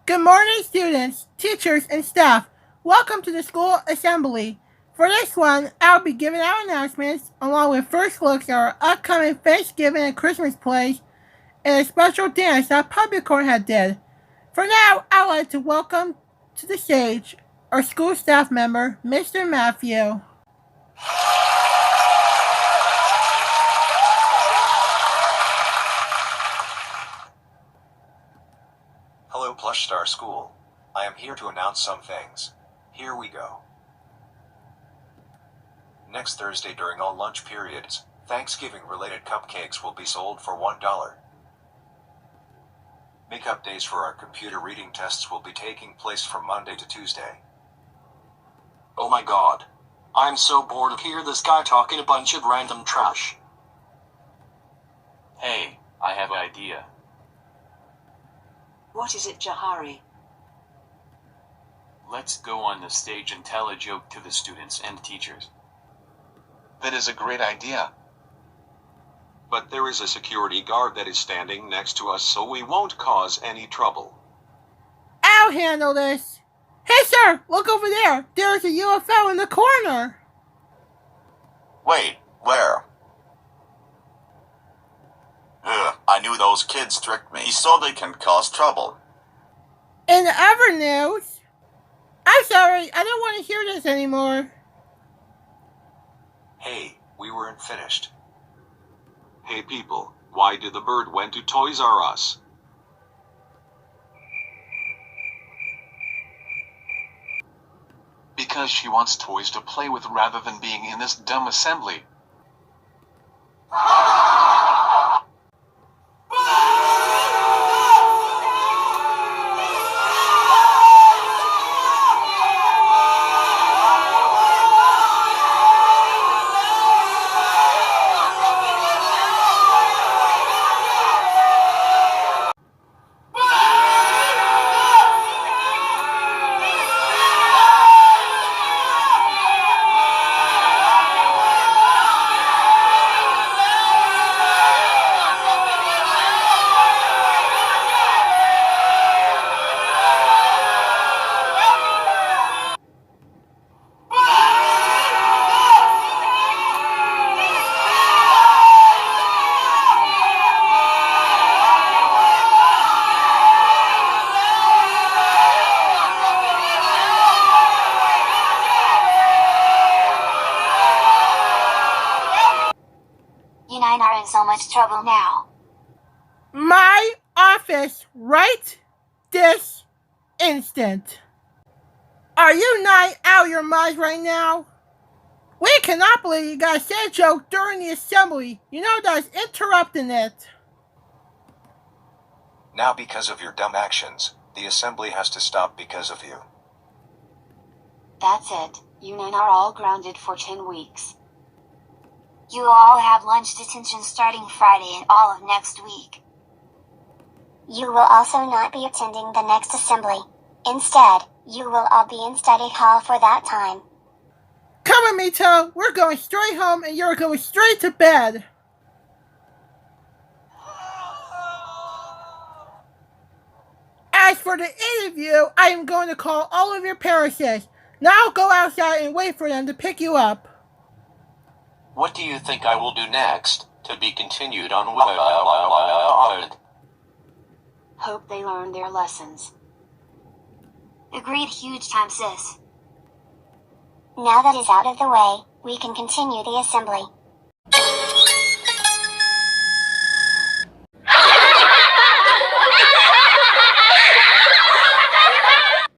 Good morning, students, teachers, and staff. Welcome to the school assembly. For this one, I'll be giving out announcements along with first looks at our upcoming Thanksgiving and Christmas plays and a special dance that Public Court had did. For now, I'd like to welcome to the stage our school staff member, Mr. Matthew. Hello Plush Star School. I am here to announce some things. Here we go. Next Thursday during all lunch periods, Thanksgiving-related cupcakes will be sold for $1. Makeup days for our computer reading tests will be taking place from Monday to Tuesday. Oh my god. I'm so bored of hear this guy talking a bunch of random trash. Hey, I have an idea. What is it, Jahari? Let's go on the stage and tell a joke to the students and teachers. That is a great idea. But there is a security guard that is standing next to us, so we won't cause any trouble. I'll handle this. Hey sir, look over there. There's a UFO in the corner. Wait, where? I knew those kids tricked me, so they can cause trouble. In the other news, I'm sorry, I don't want to hear this anymore. Hey, we weren't finished. Hey people, why did the bird went to Toys R Us? Because she wants toys to play with rather than being in this dumb assembly. You nine are in so much trouble now. My office right this instant. Are you nine out of your minds right now? We cannot believe you guys said a joke during the assembly. You know that's interrupting it. Now because of your dumb actions, the assembly has to stop because of you. That's it. You nine are all grounded for 10 weeks. You will all have lunch detention starting Friday and all of next week. You will also not be attending the next assembly. Instead, you will all be in study hall for that time. Come with me, Toe. We're going straight home and you're going straight to bed. As for the interview, I am going to call all of your parents. Now go outside and wait for them to pick you up. What do you think I will do next? To be continued on what? Hope they learn their lessons. Agreed, huge time, sis. Now that is out of the way, we can continue the assembly.